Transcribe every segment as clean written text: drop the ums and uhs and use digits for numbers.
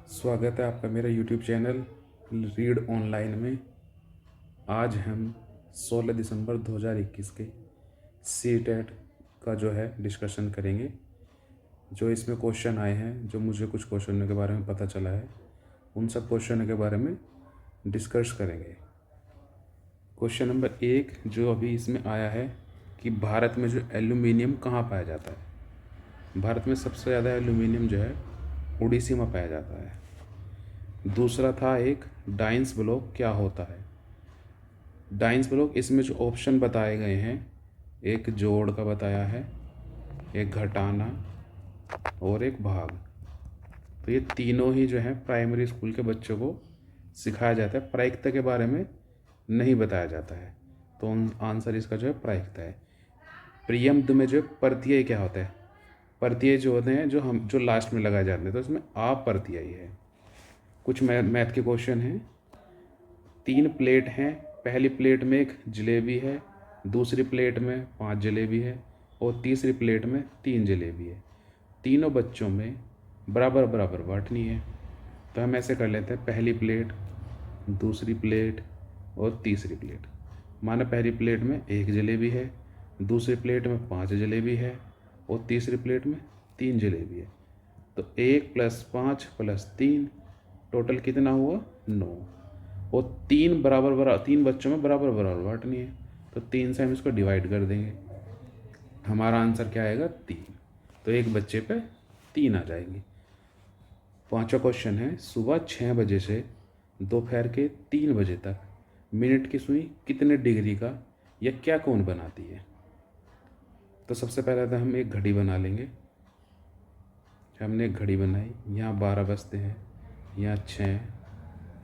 स्वागत है आपका मेरा यूट्यूब चैनल रीड ऑनलाइन में। आज हम 16 दिसंबर 2021 के सीटेट का जो है डिस्कशन करेंगे। जो इसमें क्वेश्चन आए हैं, जो मुझे कुछ क्वेश्चनों के बारे में पता चला है, उन सब क्वेश्चनों के बारे में डिस्कस करेंगे। क्वेश्चन नंबर 1 जो अभी इसमें आया है कि भारत में जो एल्यूमिनियम कहाँ पाया जाता है। भारत में सबसे ज़्यादा एल्यूमिनियम जो है उड़ीसा में पाया जाता है। दूसरा था एक डाइंस ब्लॉक क्या होता है। डाइंस ब्लॉक, इसमें जो ऑप्शन बताए गए हैं, एक जोड़ का बताया है, एक घटाना और एक भाग। तो ये तीनों ही जो है प्राइमरी स्कूल के बच्चों को सिखाया जाता है। प्रायिकता के बारे में नहीं बताया जाता है, तो आंसर इसका जो है प्रायिकता है। प्रियम्द में जो प्रत्यय क्या होता है, प्रत्यय जो होते हैं जो लास्ट में लगाए जाते हैं, तो इसमें आप प्रत्यय है। कुछ मैथ के क्वेश्चन हैं। 3 प्लेट हैं, पहली प्लेट में एक जलेबी है, दूसरी प्लेट में 5 जलेबी है और तीसरी प्लेट में 3 जलेबी है। तीनों बच्चों में बराबर बराबर बांटनी है। तो हम ऐसे कर लेते हैं, पहली प्लेट, दूसरी प्लेट और तीसरी प्लेट। माना पहली प्लेट में 1 जलेबी है, दूसरी प्लेट में 5 जलेबी है और तीसरी प्लेट में 3 जलेबी है। तो 1 + 5 + 3 टोटल कितना हुआ 9। और 3 बच्चों में बराबर बराबर बांटनी है, तो 3 से हम इसको डिवाइड कर देंगे। हमारा आंसर क्या आएगा 3। तो एक बच्चे पे 3 आ जाएंगे। 5वां क्वेश्चन है, सुबह 6 बजे से दोपहर के 3 बजे तक मिनट की सुई कितने डिग्री का या क्या कोण बनाती है। तो सबसे पहले तो हम एक घड़ी बना लेंगे। हमने एक घड़ी बनाई, यहाँ 12 बजते हैं, यहाँ 6,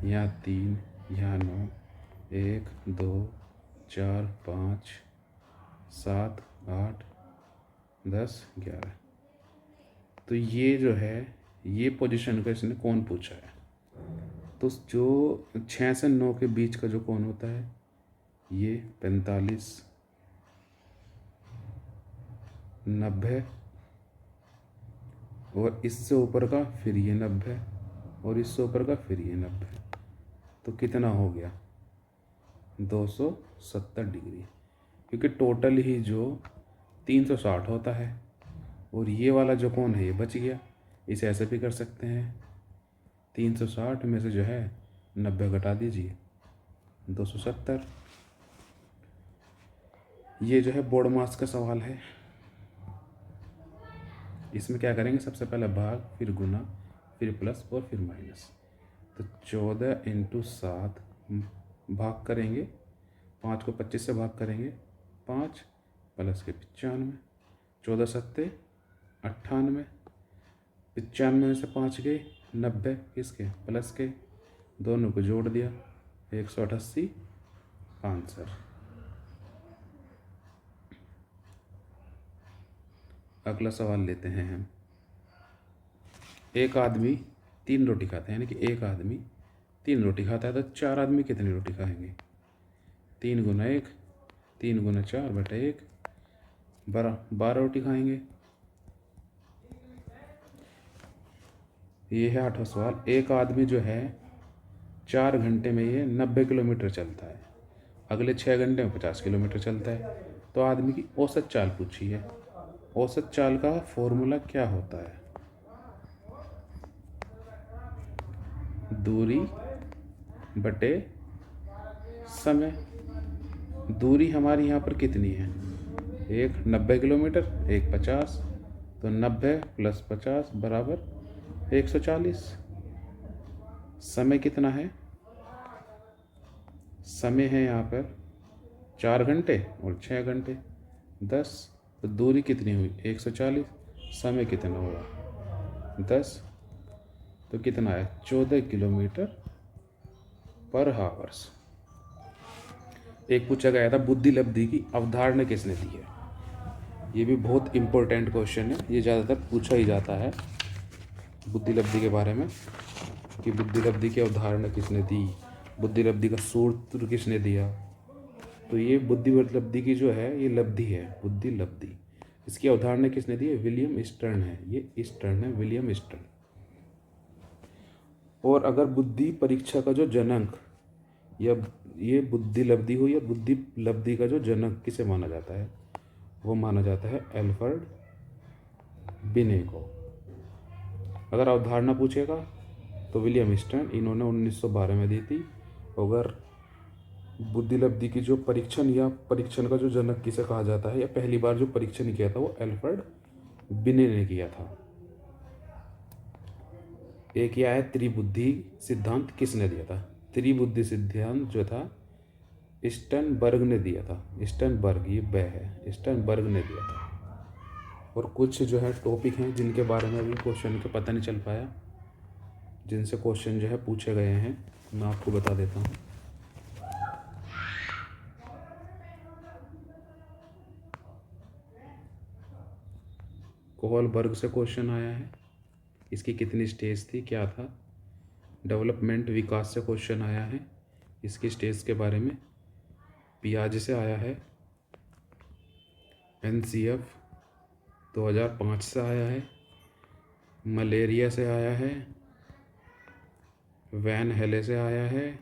यहाँ 3, यहाँ 9, 1 2 4 5 7 8 10 11। तो ये जो है, ये पोजीशन का इसने कौन पूछा है। तो जो 6 से 9 के बीच का जो कौन होता है, ये 45, 90 और इससे ऊपर का फिर ये 90 और इससे ऊपर का फिर ये 90। तो कितना हो गया 270 डिग्री, क्योंकि टोटल ही जो 360 होता है। और ये वाला जो कोण है ये बच गया। इसे ऐसे भी कर सकते हैं, 360 में से जो है 90 घटा दीजिए, 270। ये जो है बोर्ड मास का सवाल है। इसमें क्या करेंगे, सबसे पहले भाग, फिर गुना, फिर प्लस और फिर माइनस। तो 14 × 7 भाग करेंगे, 5 को 25 से भाग करेंगे, 5 प्लस के 95, 14 सत्ते 98, 95 में से 5 गए 90, इसके प्लस के दोनों को जोड़ दिया, 188 आंसर। अगला सवाल लेते हैं हम। एक आदमी 3 रोटी खाता है, यानी कि एक आदमी 3 रोटी खाता है, तो 4 आदमी कितनी रोटी खाएंगे। 3 × 1, 3 × 4/1, 12 रोटी खाएंगे। ये है 8वां सवाल। एक आदमी जो है 4 घंटे में ये 90 किलोमीटर चलता है, अगले 6 घंटे में 50 किलोमीटर चलता है। तो आदमी की औसत चाल पूछी है। औसत चाल का फॉर्मूला क्या होता है, दूरी बटे समय। दूरी हमारी यहाँ पर कितनी है, एक 90 किलोमीटर, एक 50, तो 90 + 50 = 140। समय कितना है, समय है यहाँ पर 4 घंटे और 6 घंटे, 10। तो दूरी कितनी हुई 140, समय कितना हुआ 10, तो कितना है 14 किलोमीटर पर हावर्स। एक पूछा गया था, बुद्धि लब्धि की अवधारणा किसने दी है। ये भी बहुत इम्पोर्टेंट क्वेश्चन है, ये ज़्यादातर पूछा ही जाता है बुद्धि लब्धि के बारे में, कि बुद्धि लब्धि की अवधारणा किसने दी, बुद्धि लब्धि का सूत्र किसने दिया। तो ये बुद्धि लब्धि की जो है ये लब्धि है, बुद्धि लब्धि, इसकी अवधारणा किसने दी है, विलियम स्टर्न है। ये स्टर्न है, विलियम स्टर्न। और अगर बुद्धि परीक्षा का जो जनक या ये बुद्धि लब्धि हो या बुद्धि लब्धि का जो जनक किसे माना जाता है, वो माना जाता है एल्फ्रेड बिने को। अगर अवधारणा पूछेगा तो विलियम स्टर्न, इन्होंने 1912 में दी थी। अगर बुद्धि लब्धि की जो परीक्षण या परीक्षण का जो जनक किसे कहा जाता है या पहली बार जो परीक्षण किया था वो एल्फ्रेड बिने ने किया था। एक यह है त्रिबुद्धि सिद्धांत किसने दिया था। त्रिबुद्धि सिद्धांत जो था स्टर्नबर्ग ने दिया था। स्टर्नबर्ग, ये ब है, स्टर्नबर्ग ने दिया था। और कुछ जो है टॉपिक हैं जिनके बारे में अभी क्वेश्चन का पता नहीं चल पाया, जिनसे क्वेश्चन जो है पूछे गए हैं, मैं आपको बता देता हूँ। कोहलबर्ग से क्वेश्चन आया है, इसकी कितनी स्टेज थी, क्या था। डेवलपमेंट विकास से क्वेश्चन आया है, इसकी स्टेज के बारे में। पियाजे से आया है। NCF 2005 से आया है। मलेरिया से आया है। वैन हेले से आया है।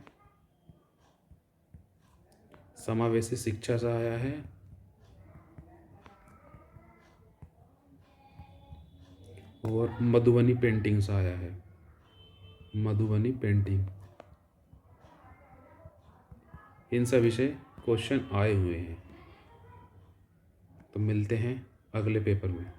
समावेशी शिक्षा से आया है। और मधुबनी पेंटिंग से आया है। मधुबनी पेंटिंग, इन सभी से क्वेश्चन आए हुए हैं। तो मिलते हैं अगले पेपर में।